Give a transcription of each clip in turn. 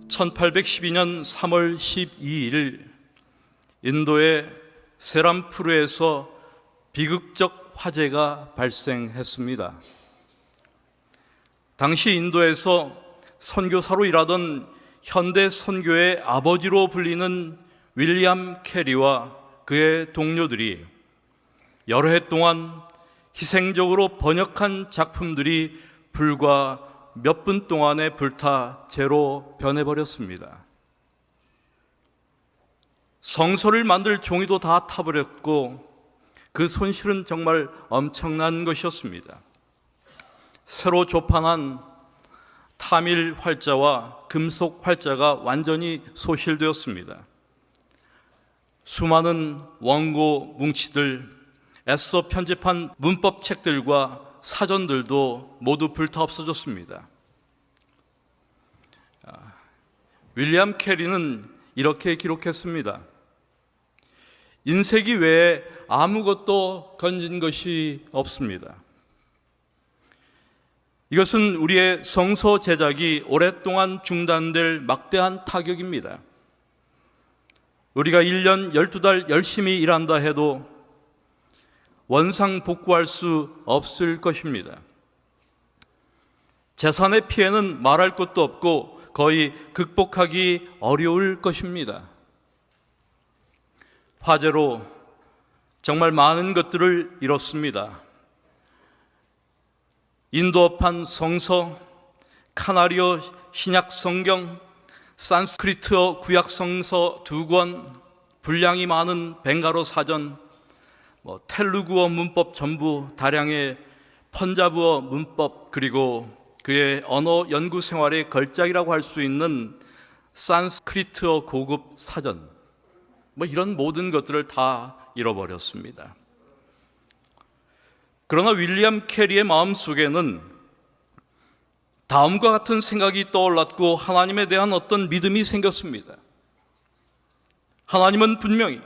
(1812년 3월 12일) 인도의 세람푸르에서 비극적 화재가 발생했습니다. 당시 인도에서 선교사로 일하던 현대 선교의 아버지로 불리는 윌리엄 캐리와 그의 동료들이 여러 해 동안 희생적으로 번역한 작품들이 불과 몇 분 동안에 불타 재로 변해버렸습니다. 성서를 만들 종이도 다 타버렸고 그 손실은 정말 엄청난 것이었습니다. 새로 조판한 타밀 활자와 금속 활자가 완전히 소실되었습니다. 수많은 원고 뭉치들, 애써 편집한 문법 책들과 사전들도 모두 불타 없어졌습니다. 윌리엄 캐리는 이렇게 기록했습니다. 인쇄기 외에 아무것도 건진 것이 없습니다. 이것은 우리의 성서 제작이 오랫동안 중단될 막대한 타격입니다. 우리가 1년 12달 열심히 일한다 해도 원상 복구할 수 없을 것입니다. 재산의 피해는 말할 것도 없고 거의 극복하기 어려울 것입니다. 화재로 정말 많은 것들을 잃었습니다. 인도어판 성서, 카나리어 신약 성경, 산스크리트어 구약 성서 2권, 분량이 많은 벵가로 사전, 텔루구어 문법 전부, 다량의 펀자브어 문법, 그리고 그의 언어 연구 생활의 걸작이라고 할 수 있는 산스크리트어 고급 사전, 이런 모든 것들을 다 잃어버렸습니다. 그러나 윌리엄 캐리의 마음속에는 다음과 같은 생각이 떠올랐고 하나님에 대한 어떤 믿음이 생겼습니다. 하나님은 분명히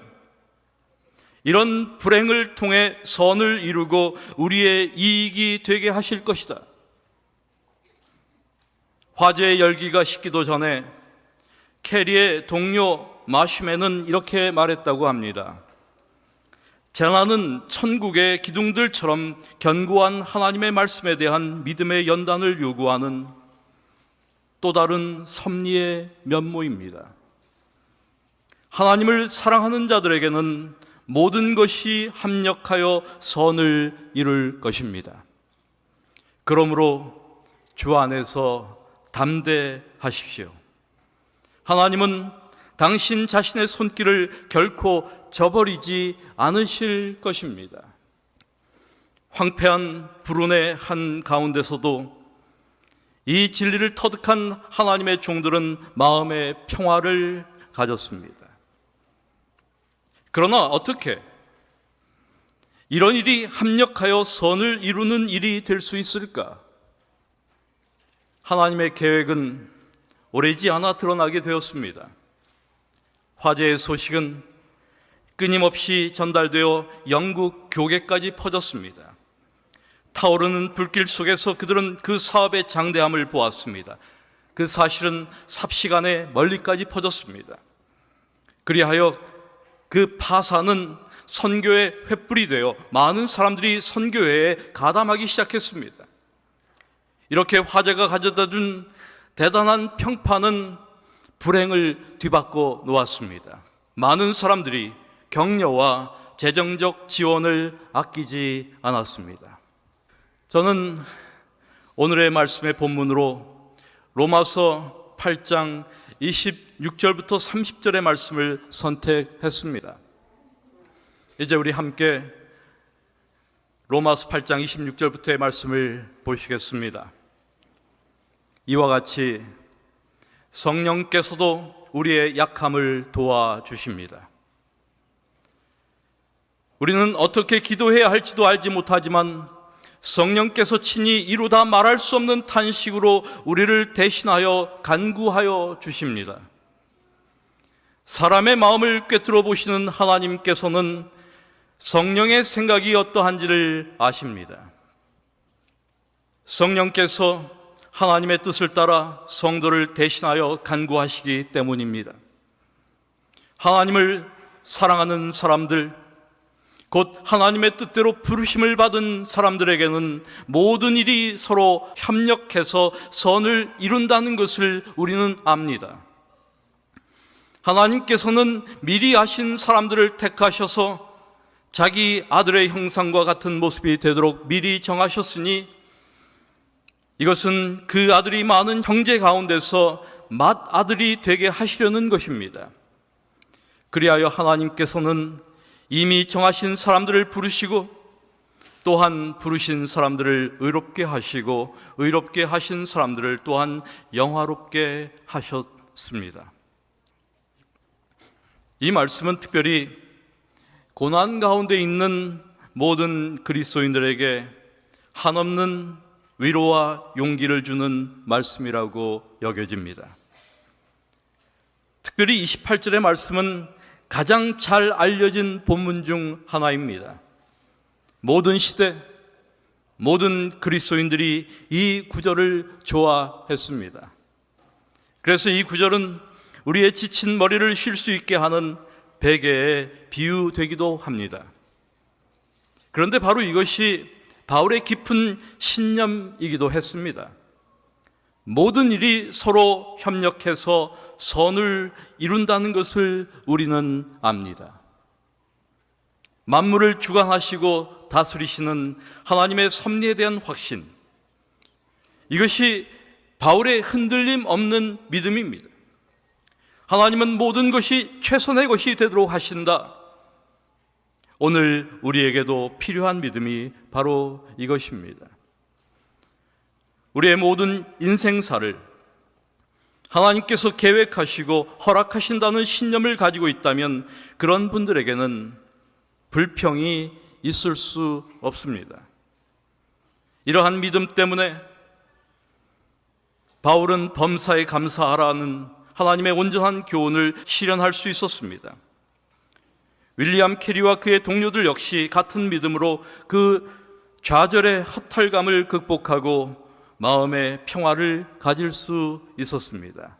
이런 불행을 통해 선을 이루고 우리의 이익이 되게 하실 것이다. 화재의 열기가 식기도 전에 캐리의 동료 마슈맨은 이렇게 말했다고 합니다. 재난은 천국의 기둥들처럼 견고한 하나님의 말씀에 대한 믿음의 연단을 요구하는 또 다른 섭리의 면모입니다. 하나님을 사랑하는 자들에게는 모든 것이 합력하여 선을 이룰 것입니다. 그러므로 주 안에서 담대하십시오. 하나님은 당신 자신의 손길을 결코 저버리지 않으실 것입니다. 황폐한 불운의 한가운데서도 이 진리를 터득한 하나님의 종들은 마음의 평화를 가졌습니다. 그러나 어떻게 이런 일이 합력하여 선을 이루는 일이 될 수 있을까? 하나님의 계획은 오래지 않아 드러나게 되었습니다. 화재의 소식은 끊임없이 전달되어 영국 교계까지 퍼졌습니다. 타오르는 불길 속에서 그들은 그 사업의 장대함을 보았습니다. 그 사실은 삽시간에 멀리까지 퍼졌습니다. 그리하여 그 파산은 선교의 횃불이 되어 많은 사람들이 선교회에 가담하기 시작했습니다. 이렇게 화재가 가져다준 대단한 평판은 불행을 뒤바꿔 놓았습니다. 많은 사람들이 격려와 재정적 지원을 아끼지 않았습니다. 저는 오늘의 말씀의 본문으로 로마서 8장 26절부터 30절의 말씀을 선택했습니다. 이제 우리 함께 로마서 8장 26절부터의 말씀을 보시겠습니다. 이와 같이 성령께서도 우리의 약함을 도와주십니다. 우리는 어떻게 기도해야 할지도 알지 못하지만 성령께서 친히 이루다 말할 수 없는 탄식으로 우리를 대신하여 간구하여 주십니다. 사람의 마음을 꿰뚫어 보시는 하나님께서는 성령의 생각이 어떠한지를 아십니다. 성령께서 하나님의 뜻을 따라 성도를 대신하여 간구하시기 때문입니다. 하나님을 사랑하는 사람들, 곧 하나님의 뜻대로 부르심을 받은 사람들에게는 모든 일이 서로 협력해서 선을 이룬다는 것을 우리는 압니다. 하나님께서는 미리 아신 사람들을 택하셔서 자기 아들의 형상과 같은 모습이 되도록 미리 정하셨으니 이것은 그 아들이 많은 형제 가운데서 맏아들이 되게 하시려는 것입니다. 그리하여 하나님께서는 이미 정하신 사람들을 부르시고 또한 부르신 사람들을 의롭게 하시고 의롭게 하신 사람들을 또한 영화롭게 하셨습니다. 이 말씀은 특별히 고난 가운데 있는 모든 그리스도인들에게 한없는 위로와 용기를 주는 말씀이라고 여겨집니다. 특별히 28절의 말씀은 가장 잘 알려진 본문 중 하나입니다. 모든 시대, 모든 그리스도인들이 이 구절을 좋아했습니다. 그래서 이 구절은 우리의 지친 머리를 쉴 수 있게 하는 베개에 비유되기도 합니다. 그런데 바로 이것이 바울의 깊은 신념이기도 했습니다. 모든 일이 서로 협력해서 선을 이룬다는 것을 우리는 압니다. 만물을 주관하시고 다스리시는 하나님의 섭리에 대한 확신, 이것이 바울의 흔들림 없는 믿음입니다. 하나님은 모든 것이 최선의 것이 되도록 하신다. 오늘 우리에게도 필요한 믿음이 바로 이것입니다. 우리의 모든 인생사를 하나님께서 계획하시고 허락하신다는 신념을 가지고 있다면 그런 분들에게는 불평이 있을 수 없습니다. 이러한 믿음 때문에 바울은 범사에 감사하라는 하나님의 온전한 교훈을 실현할 수 있었습니다. 윌리엄 캐리와 그의 동료들 역시 같은 믿음으로 그 좌절의 허탈감을 극복하고 마음의 평화를 가질 수 있었습니다.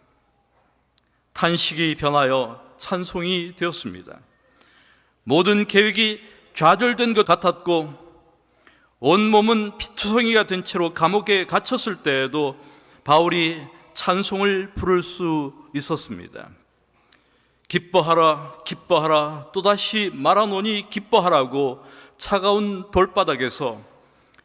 탄식이 변하여 찬송이 되었습니다. 모든 계획이 좌절된 것 같았고 온몸은 피투성이가 된 채로 감옥에 갇혔을 때에도 바울이 찬송을 부를 수 있었습니다. 기뻐하라 기뻐하라 또다시 말하노니 기뻐하라고 차가운 돌바닥에서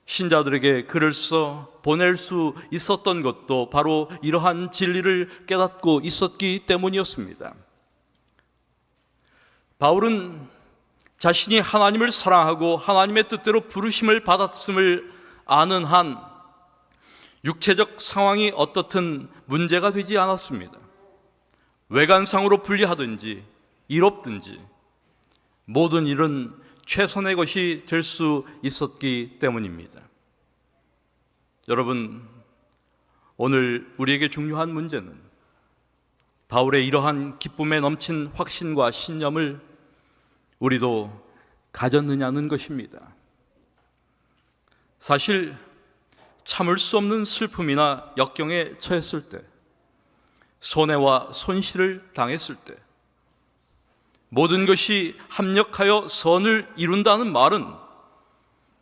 신자들에게 글을 써 보낼 수 있었던 것도 바로 이러한 진리를 깨닫고 있었기 때문이었습니다. 바울은 자신이 하나님을 사랑하고 하나님의 뜻대로 부르심을 받았음을 아는 한 육체적 상황이 어떻든 문제가 되지 않았습니다. 외관상으로 불리하든지 이롭든지 모든 일은 최선의 것이 될 수 있었기 때문입니다. 여러분, 오늘 우리에게 중요한 문제는 바울의 이러한 기쁨에 넘친 확신과 신념을 우리도 가졌느냐는 것입니다. 사실 참을 수 없는 슬픔이나 역경에 처했을 때, 손해와 손실을 당했을 때, 모든 것이 합력하여 선을 이룬다는 말은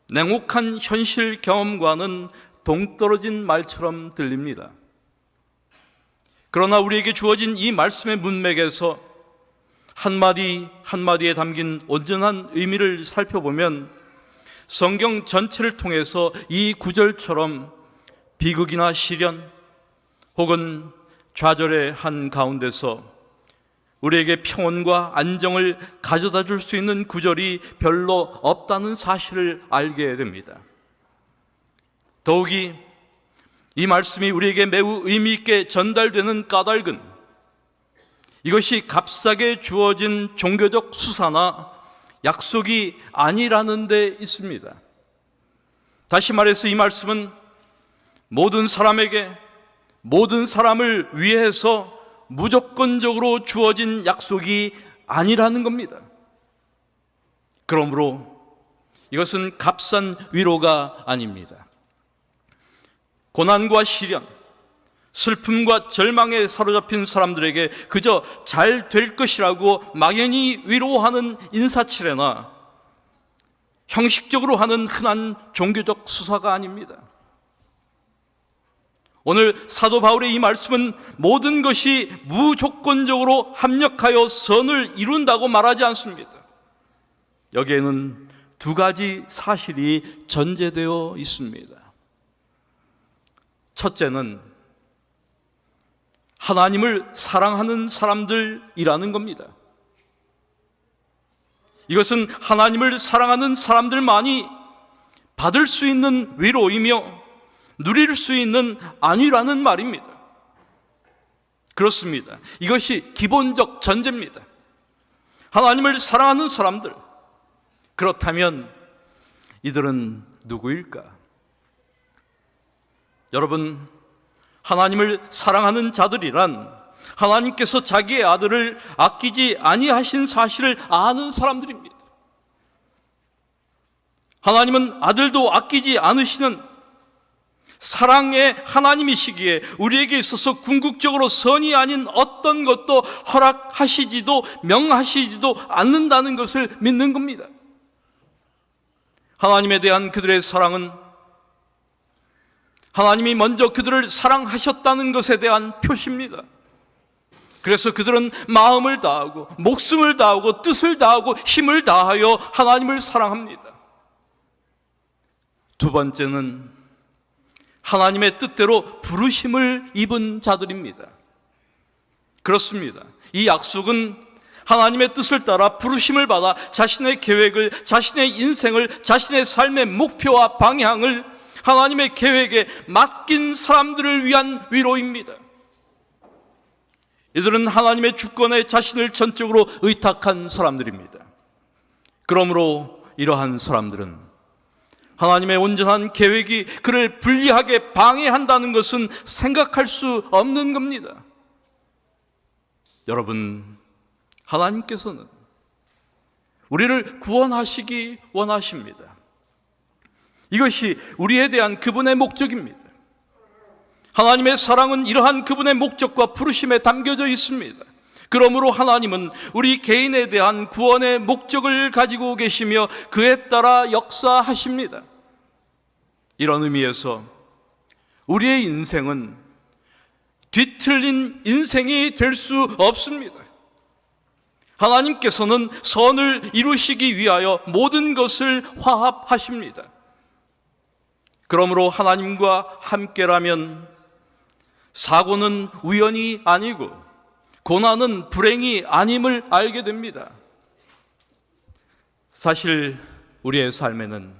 냉혹한 현실 경험과는 동떨어진 말처럼 들립니다. 그러나 우리에게 주어진 이 말씀의 문맥에서 한마디 한마디에 담긴 온전한 의미를 살펴보면 성경 전체를 통해서 이 구절처럼 비극이나 시련 혹은 좌절의 한 가운데서 우리에게 평온과 안정을 가져다 줄 수 있는 구절이 별로 없다는 사실을 알게 됩니다. 더욱이 이 말씀이 우리에게 매우 의미 있게 전달되는 까닭은 이것이 값싸게 주어진 종교적 수사나 약속이 아니라는 데 있습니다. 다시 말해서 이 말씀은 모든 사람에게 모든 사람을 위해서 무조건적으로 주어진 약속이 아니라는 겁니다. 그러므로 이것은 값싼 위로가 아닙니다. 고난과 시련, 슬픔과 절망에 사로잡힌 사람들에게 그저 잘 될 것이라고 막연히 위로하는 인사치레나 형식적으로 하는 흔한 종교적 수사가 아닙니다. 오늘 사도 바울의 이 말씀은 모든 것이 무조건적으로 합력하여 선을 이룬다고 말하지 않습니다. 여기에는 두 가지 사실이 전제되어 있습니다. 첫째는 하나님을 사랑하는 사람들이라는 겁니다. 이것은 하나님을 사랑하는 사람들만이 받을 수 있는 위로이며 누릴 수 있는 안위라는 말입니다. 그렇습니다. 이것이 기본적 전제입니다. 하나님을 사랑하는 사람들, 그렇다면 이들은 누구일까? 여러분, 하나님을 사랑하는 자들이란 하나님께서 자기의 아들을 아끼지 아니하신 사실을 아는 사람들입니다. 하나님은 아들도 아끼지 않으시는 사랑의 하나님이시기에 우리에게 있어서 궁극적으로 선이 아닌 어떤 것도 허락하시지도 명하시지도 않는다는 것을 믿는 겁니다. 하나님에 대한 그들의 사랑은 하나님이 먼저 그들을 사랑하셨다는 것에 대한 표시입니다. 그래서 그들은 마음을 다하고 목숨을 다하고 뜻을 다하고 힘을 다하여 하나님을 사랑합니다. 두 번째는 하나님의 뜻대로 부르심을 입은 자들입니다. 그렇습니다. 이 약속은 하나님의 뜻을 따라 부르심을 받아 자신의 계획을, 자신의 인생을, 자신의 삶의 목표와 방향을 하나님의 계획에 맡긴 사람들을 위한 위로입니다. 이들은 하나님의 주권에 자신을 전적으로 의탁한 사람들입니다. 그러므로 이러한 사람들은 하나님의 온전한 계획이 그를 불리하게 방해한다는 것은 생각할 수 없는 겁니다. 여러분, 하나님께서는 우리를 구원하시기 원하십니다. 이것이 우리에 대한 그분의 목적입니다. 하나님의 사랑은 이러한 그분의 목적과 부르심에 담겨져 있습니다. 그러므로 하나님은 우리 개인에 대한 구원의 목적을 가지고 계시며 그에 따라 역사하십니다. 이런 의미에서 우리의 인생은 뒤틀린 인생이 될 수 없습니다. 하나님께서는 선을 이루시기 위하여 모든 것을 화합하십니다. 그러므로 하나님과 함께라면 사고는 우연이 아니고 고난은 불행이 아님을 알게 됩니다. 사실 우리의 삶에는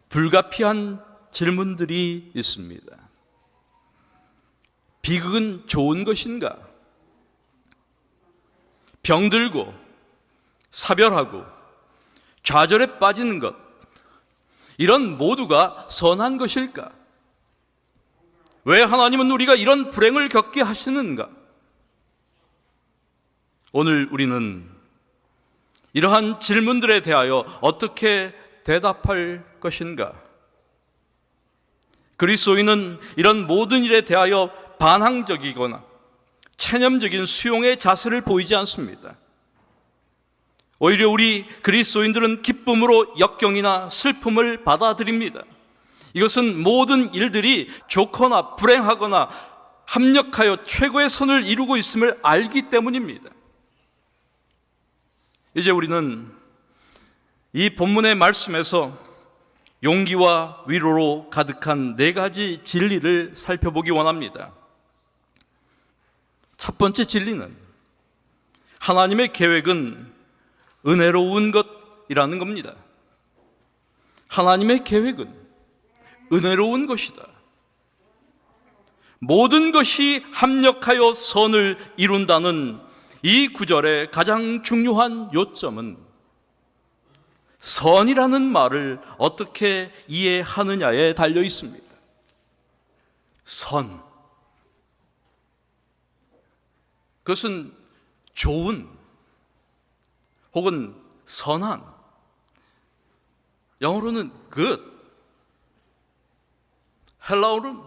불가피한 질문들이 있습니다. 비극은 좋은 것인가? 병들고 사별하고 좌절에 빠지는 것, 이런 모두가 선한 것일까? 왜 하나님은 우리가 이런 불행을 겪게 하시는가? 오늘 우리는 이러한 질문들에 대하여 어떻게 대답할 것인가? 그리스도인은 이런 모든 일에 대하여 반항적이거나 체념적인 수용의 자세를 보이지 않습니다. 오히려 우리 그리스도인들은 기쁨으로 역경이나 슬픔을 받아들입니다. 이것은 모든 일들이 좋거나 불행하거나 합력하여 최고의 선을 이루고 있음을 알기 때문입니다. 이제 우리는 이 본문의 말씀에서 용기와 위로로 가득한 네 가지 진리를 살펴보기 원합니다. 첫 번째 진리는 하나님의 계획은 은혜로운 것이라는 겁니다. 하나님의 계획은 은혜로운 것이다. 모든 것이 합력하여 선을 이룬다는 이 구절의 가장 중요한 요점은 선이라는 말을 어떻게 이해하느냐에 달려 있습니다. 선. 그것은 좋은 혹은 선한 영어로는 good, 헬라어로는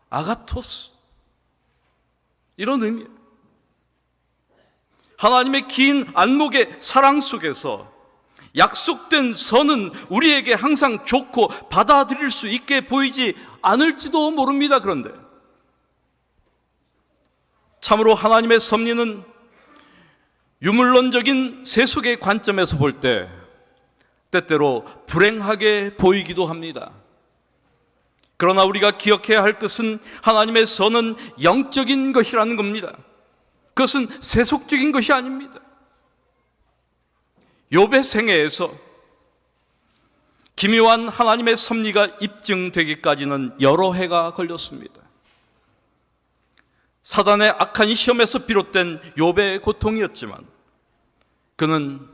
아가토스, 이런 의미예요. 하나님의 긴 안목의 사랑 속에서 약속된 선은 우리에게 항상 좋고 받아들일 수 있게 보이지 않을지도 모릅니다. 그런데 참으로 하나님의 섭리는 유물론적인 세속의 관점에서 볼 때 때때로 불행하게 보이기도 합니다. 그러나 우리가 기억해야 할 것은 하나님의 선은 영적인 것이라는 겁니다. 그것은 세속적인 것이 아닙니다. 욥의 생애에서 기묘한 하나님의 섭리가 입증되기까지는 여러 해가 걸렸습니다. 사단의 악한 시험에서 비롯된 욥의 고통이었지만 그는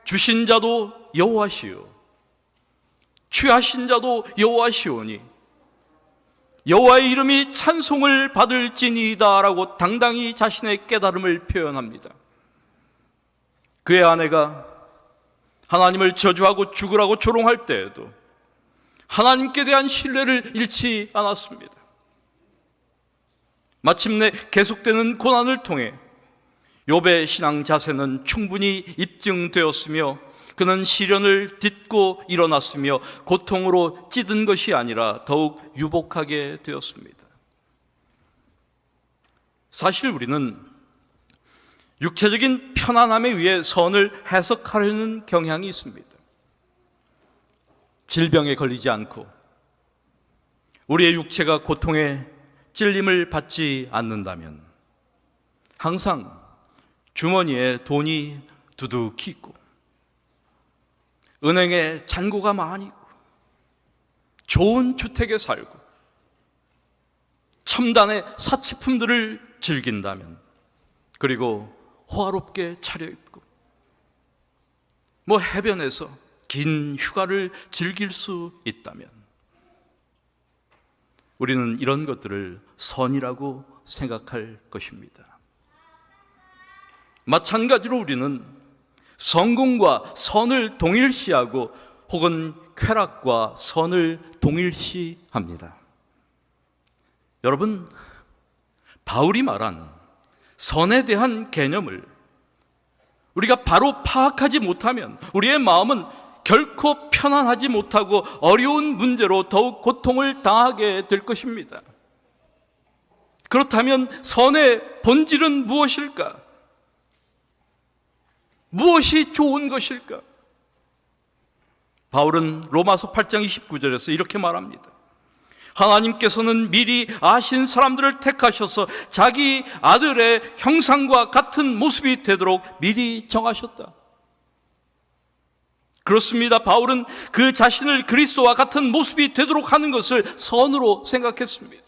주신 자도 여호와시요 취하신 자도 여호와시오니 여호와의 이름이 찬송을 받을지니이다라고 당당히 자신의 깨달음을 표현합니다. 그의 아내가 하나님을 저주하고 죽으라고 조롱할 때에도 하나님께 대한 신뢰를 잃지 않았습니다. 마침내 계속되는 고난을 통해 욥의 신앙 자세는 충분히 입증되었으며 그는 시련을 딛고 일어났으며 고통으로 찌든 것이 아니라 더욱 유복하게 되었습니다. 사실 우리는 육체적인 편안함에 의해 선을 해석하려는 경향이 있습니다. 질병에 걸리지 않고 우리의 육체가 고통에 찔림을 받지 않는다면 항상 주머니에 돈이 두둑히 있고 은행에 잔고가 많이 있고 좋은 주택에 살고 첨단의 사치품들을 즐긴다면 그리고 호화롭게 차려입고 해변에서 긴 휴가를 즐길 수 있다면 우리는 이런 것들을 선이라고 생각할 것입니다. 마찬가지로 우리는 성공과 선을 동일시하고 혹은 쾌락과 선을 동일시합니다. 여러분, 바울이 말한 선에 대한 개념을 우리가 바로 파악하지 못하면 우리의 마음은 결코 편안하지 못하고 어려운 문제로 더욱 고통을 당하게 될 것입니다. 그렇다면 선의 본질은 무엇일까? 무엇이 좋은 것일까? 바울은 로마서 8장 29절에서 이렇게 말합니다. 하나님께서는 미리 아신 사람들을 택하셔서 자기 아들의 형상과 같은 모습이 되도록 미리 정하셨다. 그렇습니다. 바울은 그 자신을 그리스도와 같은 모습이 되도록 하는 것을 선으로 생각했습니다.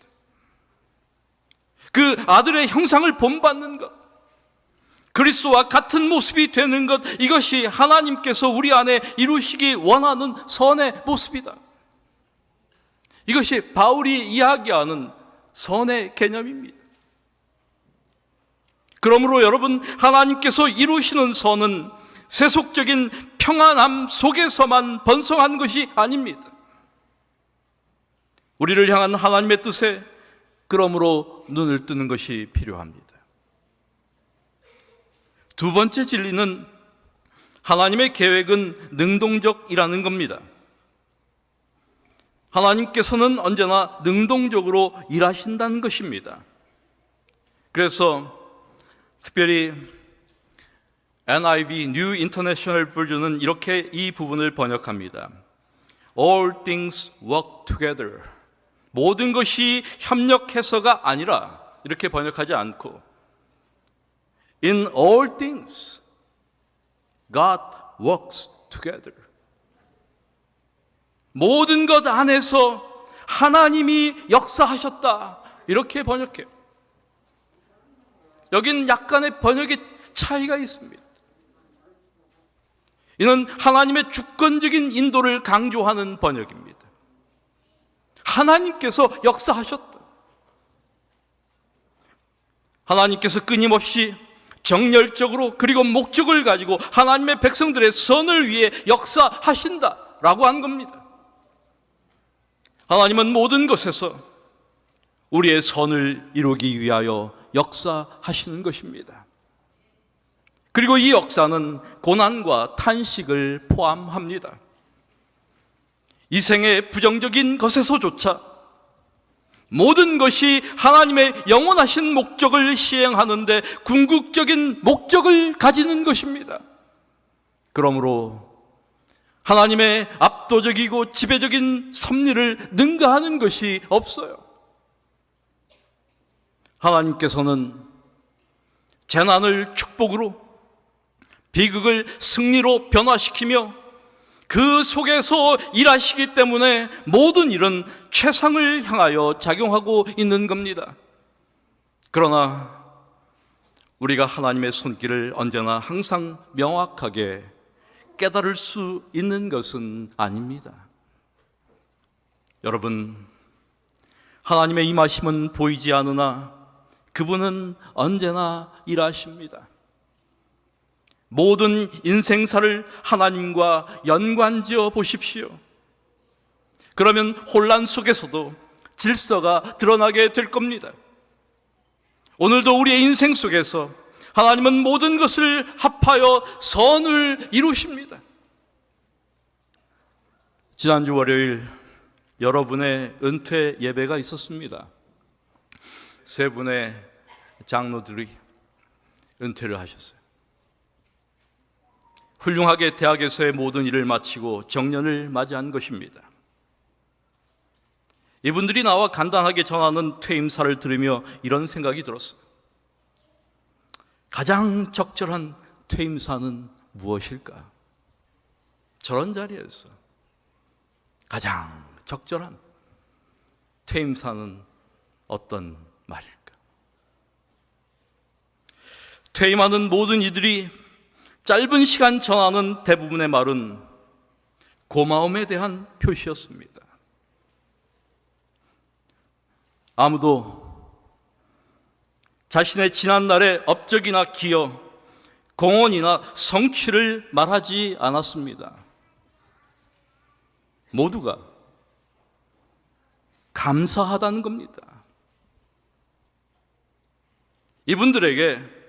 그 아들의 형상을 본받는 것, 그리스도와 같은 모습이 되는 것, 이것이 하나님께서 우리 안에 이루시기 원하는 선의 모습이다. 이것이 바울이 이야기하는 선의 개념입니다. 그러므로 여러분, 하나님께서 이루시는 선은 세속적인 평안함 속에서만 번성한 것이 아닙니다. 우리를 향한 하나님의 뜻에 그러므로 눈을 뜨는 것이 필요합니다. 두 번째 진리는 하나님의 계획은 능동적이라는 겁니다. 하나님께서는 언제나 능동적으로 일하신다는 것입니다. 그래서 특별히 NIV, New International Version은 이렇게 이 부분을 번역합니다. All things work together. 모든 것이 협력해서가 아니라 이렇게 번역하지 않고 In all things, God works together. 모든 것 안에서 하나님이 역사하셨다. 이렇게 번역해요. 여긴 약간의 번역의 차이가 있습니다. 이는 하나님의 주권적인 인도를 강조하는 번역입니다. 하나님께서 역사하셨다. 하나님께서 끊임없이 정열적으로 그리고 목적을 가지고 하나님의 백성들의 선을 위해 역사하신다 라고 한 겁니다. 하나님은 모든 것에서 우리의 선을 이루기 위하여 역사하시는 것입니다. 그리고 이 역사는 고난과 탄식을 포함합니다. 이 생의 부정적인 것에서조차 모든 것이 하나님의 영원하신 목적을 시행하는데 궁극적인 목적을 가지는 것입니다. 그러므로 하나님의 압도적이고 지배적인 섭리를 능가하는 것이 없어요. 하나님께서는 재난을 축복으로, 비극을 승리로 변화시키며 그 속에서 일하시기 때문에 모든 일은 최상을 향하여 작용하고 있는 겁니다. 그러나 우리가 하나님의 손길을 언제나 항상 명확하게 깨달을 수 있는 것은 아닙니다. 여러분, 하나님의 임하심은 보이지 않으나 그분은 언제나 일하십니다. 모든 인생사를 하나님과 연관지어 보십시오. 그러면 혼란 속에서도 질서가 드러나게 될 겁니다. 오늘도 우리의 인생 속에서 하나님은 모든 것을 합하여 선을 이루십니다. 지난주 월요일 여러분의 은퇴 예배가 있었습니다. 세 분의 장로들이 은퇴를 하셨어요. 훌륭하게 대학에서의 모든 일을 마치고 정년을 맞이한 것입니다. 이분들이 나와 간단하게 전하는 퇴임사를 들으며 이런 생각이 들었어요. 가장 적절한 퇴임사는 무엇일까? 저런 자리에서 가장 적절한 퇴임사는 어떤 말일까? 퇴임하는 모든 이들이 짧은 시간 전하는 대부분의 말은 고마움에 대한 표시였습니다. 아무도 자신의 지난날의 업적이나 기여, 공헌이나 성취를 말하지 않았습니다. 모두가 감사하다는 겁니다. 이분들에게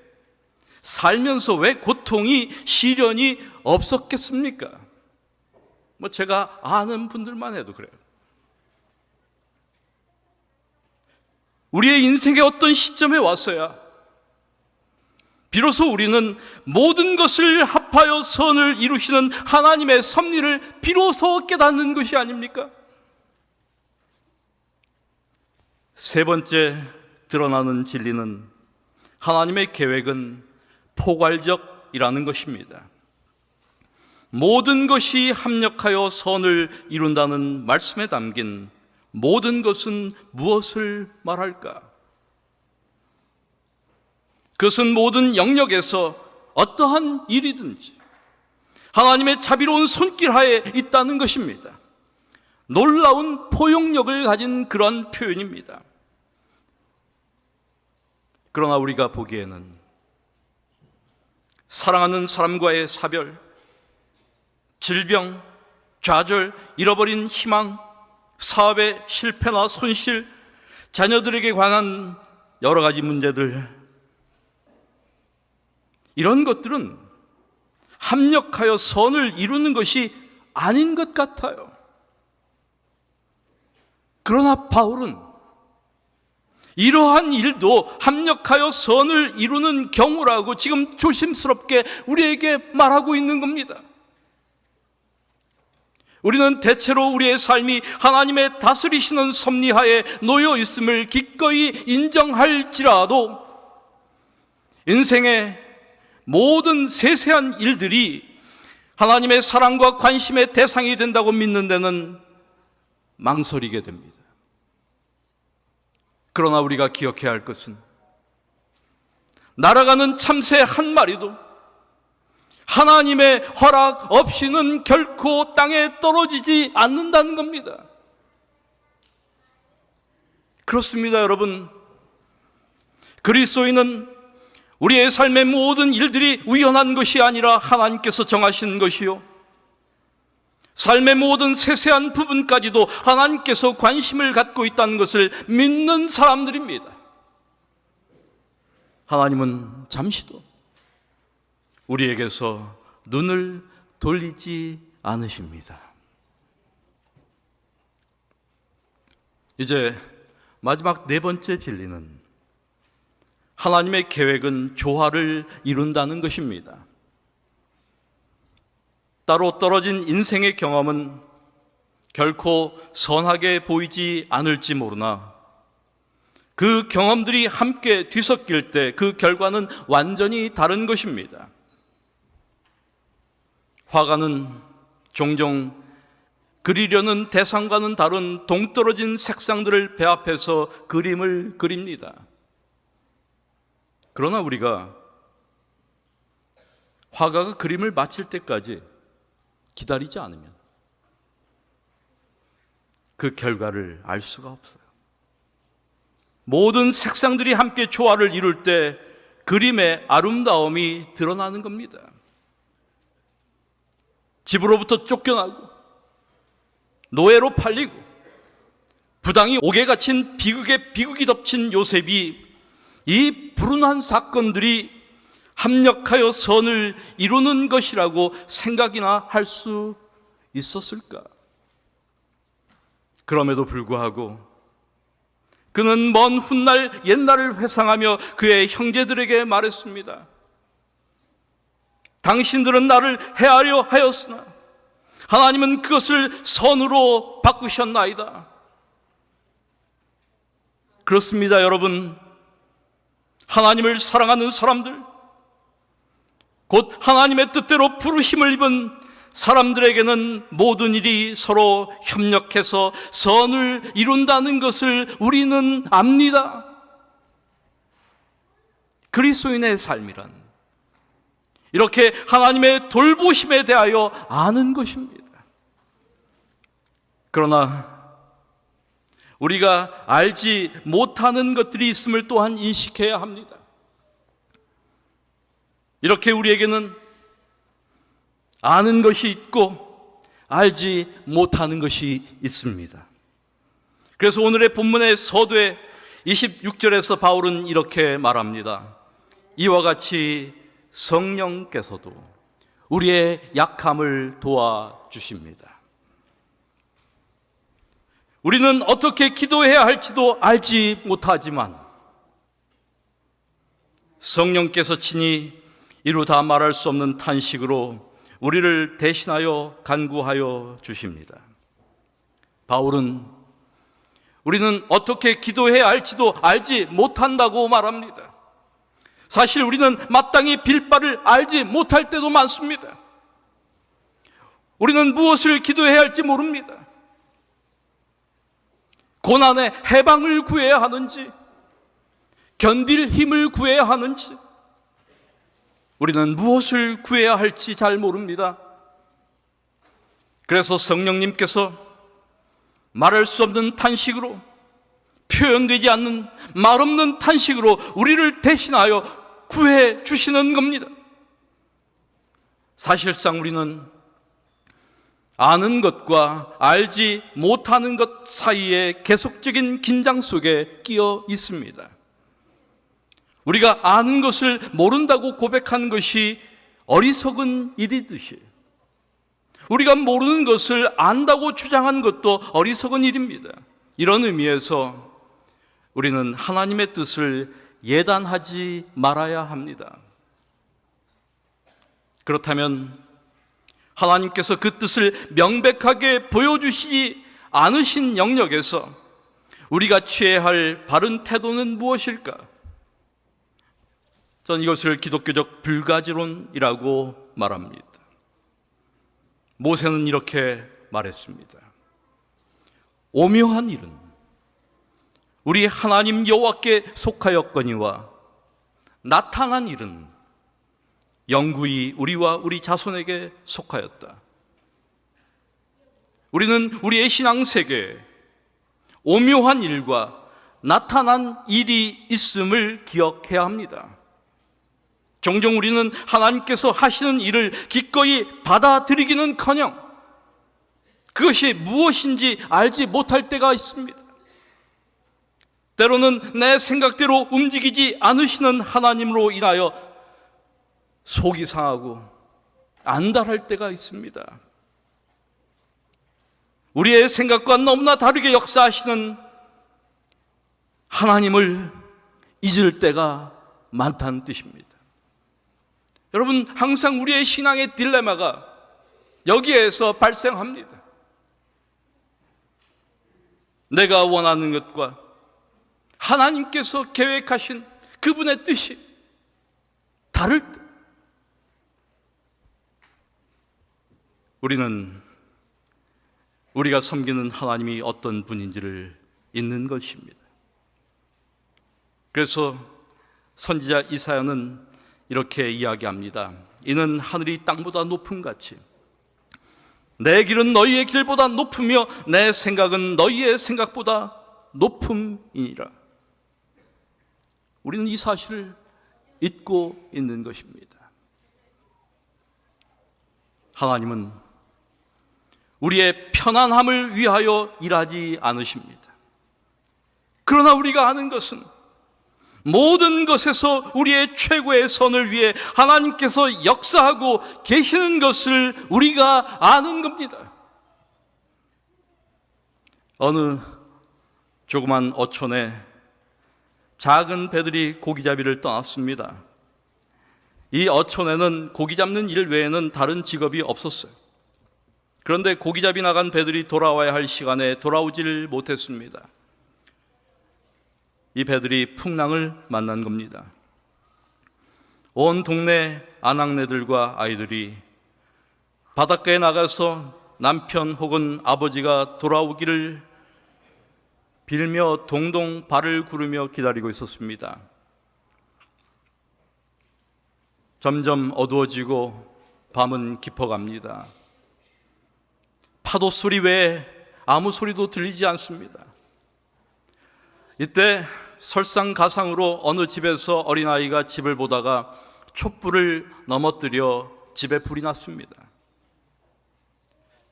살면서 왜 고통이, 시련이 없었겠습니까? 제가 아는 분들만 해도 그래요. 우리의 인생의 어떤 시점에 와서야 비로소 우리는 모든 것을 합하여 선을 이루시는 하나님의 섭리를 비로소 깨닫는 것이 아닙니까? 세 번째 드러나는 진리는 하나님의 계획은 포괄적이라는 것입니다. 모든 것이 합력하여 선을 이룬다는 말씀에 담긴 모든 것은 무엇을 말할까? 그것은 모든 영역에서 어떠한 일이든지 하나님의 자비로운 손길 하에 있다는 것입니다. 놀라운 포용력을 가진 그런 표현입니다. 그러나 우리가 보기에는 사랑하는 사람과의 사별, 질병, 좌절, 잃어버린 희망, 사업의 실패나 손실, 자녀들에게 관한 여러 가지 문제들, 이런 것들은 합력하여 선을 이루는 것이 아닌 것 같아요. 그러나 바울은 이러한 일도 합력하여 선을 이루는 경우라고 지금 조심스럽게 우리에게 말하고 있는 겁니다. 우리는 대체로 우리의 삶이 하나님의 다스리시는 섭리하에 놓여 있음을 기꺼이 인정할지라도 인생의 모든 세세한 일들이 하나님의 사랑과 관심의 대상이 된다고 믿는 데는 망설이게 됩니다. 그러나 우리가 기억해야 할 것은 날아가는 참새 한 마리도 하나님의 허락 없이는 결코 땅에 떨어지지 않는다는 겁니다. 그렇습니다, 여러분. 그리스도인은 우리의 삶의 모든 일들이 우연한 것이 아니라 하나님께서 정하신 것이요, 삶의 모든 세세한 부분까지도 하나님께서 관심을 갖고 있다는 것을 믿는 사람들입니다. 하나님은 잠시도 우리에게서 눈을 돌리지 않으십니다. 이제 마지막 네 번째 진리는 하나님의 계획은 조화를 이룬다는 것입니다. 따로 떨어진 인생의 경험은 결코 선하게 보이지 않을지 모르나 그 경험들이 함께 뒤섞일 때 그 결과는 완전히 다른 것입니다. 화가는 종종 그리려는 대상과는 다른 동떨어진 색상들을 배합해서 그림을 그립니다. 그러나 우리가 화가가 그림을 마칠 때까지 기다리지 않으면 그 결과를 알 수가 없어요. 모든 색상들이 함께 조화를 이룰 때 그림의 아름다움이 드러나는 겁니다. 집으로부터 쫓겨나고 노예로 팔리고 부당히 옥에 갇힌 비극에 비극이 덮친 요셉이 이 불운한 사건들이 합력하여 선을 이루는 것이라고 생각이나 할 수 있었을까? 그럼에도 불구하고 그는 먼 훗날 옛날을 회상하며 그의 형제들에게 말했습니다. 당신들은 나를 해하려 하였으나 하나님은 그것을 선으로 바꾸셨나이다. 그렇습니다, 여러분. 하나님을 사랑하는 사람들, 곧 하나님의 뜻대로 부르심을 입은 사람들에게는 모든 일이 서로 협력해서 선을 이룬다는 것을 우리는 압니다. 그리스도인의 삶이란 이렇게 하나님의 돌보심에 대하여 아는 것입니다. 그러나 우리가 알지 못하는 것들이 있음을 또한 인식해야 합니다. 이렇게 우리에게는 아는 것이 있고 알지 못하는 것이 있습니다. 그래서 오늘의 본문의 서두에 26절에서 바울은 이렇게 말합니다. 이와 같이 성령께서도 우리의 약함을 도와주십니다. 우리는 어떻게 기도해야 할지도 알지 못하지만 성령께서 친히 이루 다 말할 수 없는 탄식으로 우리를 대신하여 간구하여 주십니다. 바울은 우리는 어떻게 기도해야 할지도 알지 못한다고 말합니다. 사실 우리는 마땅히 빌 바를 알지 못할 때도 많습니다. 우리는 무엇을 기도해야 할지 모릅니다. 고난의 해방을 구해야 하는지, 견딜 힘을 구해야 하는지, 우리는 무엇을 구해야 할지 잘 모릅니다. 그래서 성령님께서 말할 수 없는 탄식으로, 표현되지 않는 말 없는 탄식으로 우리를 대신하여 구해 주시는 겁니다. 사실상 우리는 아는 것과 알지 못하는 것 사이에 계속적인 긴장 속에 끼어 있습니다. 우리가 아는 것을 모른다고 고백하는 것이 어리석은 일이듯이 우리가 모르는 것을 안다고 주장하는 것도 어리석은 일입니다. 이런 의미에서 우리는 하나님의 뜻을 예단하지 말아야 합니다. 그렇다면 하나님께서 그 뜻을 명백하게 보여주시지 않으신 영역에서 우리가 취해야 할 바른 태도는 무엇일까? 저는 이것을 기독교적 불가지론이라고 말합니다. 모세는 이렇게 말했습니다. 오묘한 일은 우리 하나님 여호와께 속하였거니와 나타난 일은 영구히 우리와 우리 자손에게 속하였다. 우리는 우리의 신앙세계에 오묘한 일과 나타난 일이 있음을 기억해야 합니다. 종종 우리는 하나님께서 하시는 일을 기꺼이 받아들이기는커녕 그것이 무엇인지 알지 못할 때가 있습니다. 때로는 내 생각대로 움직이지 않으시는 하나님으로 인하여 속이 상하고 안달할 때가 있습니다. 우리의 생각과 너무나 다르게 역사하시는 하나님을 잊을 때가 많다는 뜻입니다. 여러분, 항상 우리의 신앙의 딜레마가 여기에서 발생합니다. 내가 원하는 것과 하나님께서 계획하신 그분의 뜻이 다를 때 우리는 우리가 섬기는 하나님이 어떤 분인지를 잊는 것입니다. 그래서 선지자 이사야는 이렇게 이야기합니다. 이는 하늘이 땅보다 높음 같이 내 길은 너희의 길보다 높으며 내 생각은 너희의 생각보다 높음이니라. 우리는 이 사실을 잊고 있는 것입니다. 하나님은 우리의 편안함을 위하여 일하지 않으십니다. 그러나 우리가 아는 것은 모든 것에서 우리의 최고의 선을 위해 하나님께서 역사하고 계시는 것을 우리가 아는 겁니다. 어느 조그만 어촌에 작은 배들이 고기잡이를 떠났습니다. 이 어촌에는 고기 잡는 일 외에는 다른 직업이 없었어요. 그런데 고기잡이 나간 배들이 돌아와야 할 시간에 돌아오질 못했습니다. 이 배들이 풍랑을 만난 겁니다. 온 동네 아낙네들과 아이들이 바닷가에 나가서 남편 혹은 아버지가 돌아오기를 빌며 동동 발을 구르며 기다리고 있었습니다. 점점 어두워지고 밤은 깊어갑니다. 파도 소리 외에 아무 소리도 들리지 않습니다. 이때 설상가상으로 어느 집에서 어린아이가 집을 보다가 촛불을 넘어뜨려 집에 불이 났습니다.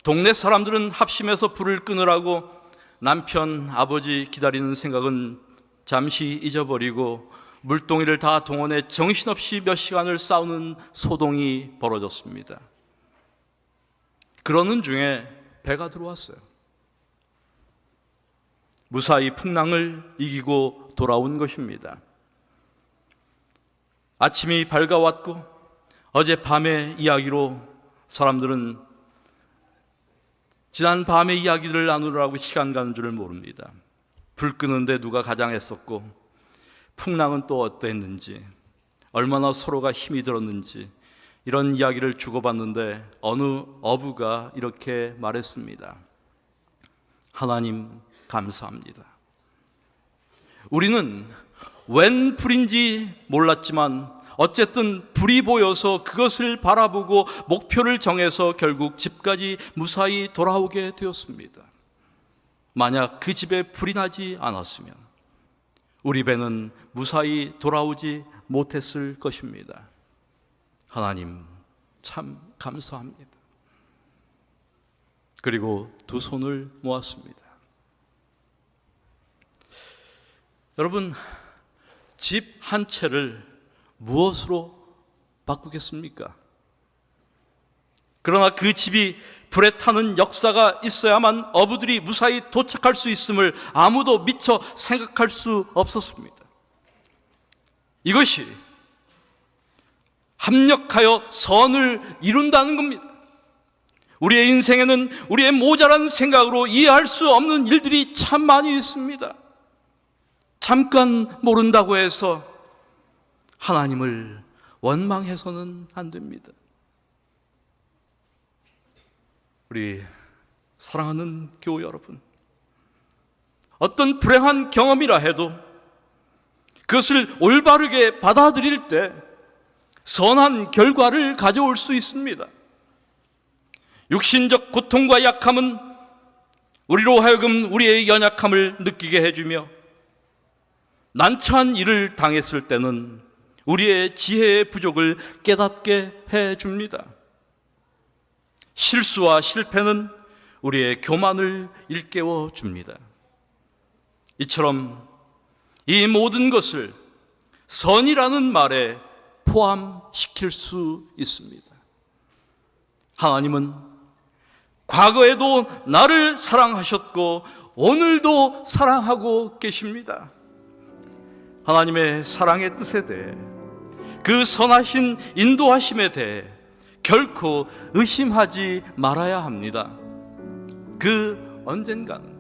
동네 사람들은 합심해서 불을 끄느라고 남편, 아버지 기다리는 생각은 잠시 잊어버리고 물동이를 다 동원해 정신없이 몇 시간을 싸우는 소동이 벌어졌습니다. 그러는 중에 배가 들어왔어요. 무사히 풍랑을 이기고 돌아온 것입니다. 아침이 밝아왔고 어젯밤의 이야기로 사람들은 지난 밤의 이야기들을 나누느라고 시간 가는 줄을 모릅니다. 불 끄는데 누가 가장 애썼고 풍랑은 또 어땠는지 얼마나 서로가 힘이 들었는지 이런 이야기를 주고받는데 어느 어부가 이렇게 말했습니다. 하나님 감사합니다. 우리는 웬 불인지 몰랐지만 어쨌든 불이 보여서 그것을 바라보고 목표를 정해서 결국 집까지 무사히 돌아오게 되었습니다. 만약 그 집에 불이 나지 않았으면 우리 배는 무사히 돌아오지 못했을 것입니다. 하나님 참 감사합니다. 그리고 두 손을 모았습니다. 여러분, 집 한 채를 무엇으로 바꾸겠습니까? 그러나 그 집이 불에 타는 역사가 있어야만 어부들이 무사히 도착할 수 있음을 아무도 미처 생각할 수 없었습니다. 이것이 합력하여 선을 이룬다는 겁니다. 우리의 인생에는 우리의 모자란 생각으로 이해할 수 없는 일들이 참 많이 있습니다. 잠깐 모른다고 해서 하나님을 원망해서는 안 됩니다. 우리 사랑하는 교우 여러분, 어떤 불행한 경험이라 해도 그것을 올바르게 받아들일 때 선한 결과를 가져올 수 있습니다. 육신적 고통과 약함은 우리로 하여금 우리의 연약함을 느끼게 해주며 난처한 일을 당했을 때는 우리의 지혜의 부족을 깨닫게 해줍니다. 실수와 실패는 우리의 교만을 일깨워 줍니다. 이처럼 이 모든 것을 선이라는 말에 포함시킬 수 있습니다. 하나님은 과거에도 나를 사랑하셨고 오늘도 사랑하고 계십니다. 하나님의 사랑의 뜻에 대해, 그 선하신 인도하심에 대해 결코 의심하지 말아야 합니다. 그 언젠가는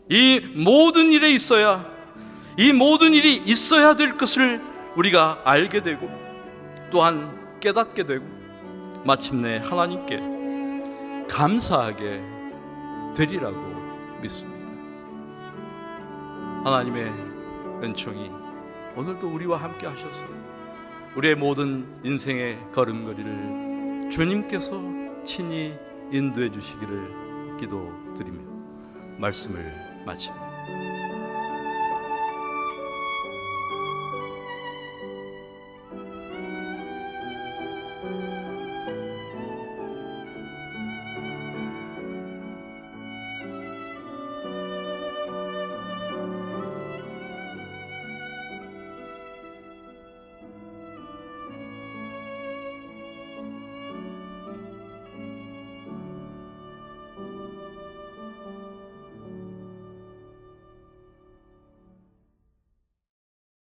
이 모든 일에 있어야, 이 모든 일이 있어야 될 것을 우리가 알게 되고 또한 깨닫게 되고 마침내 하나님께 감사하게 되리라고 믿습니다. 하나님의 은총이 오늘도 우리와 함께 하셔서 우리의 모든 인생의 걸음걸이를 주님께서 친히 인도해 주시기를 기도드리며 말씀을 마칩니다.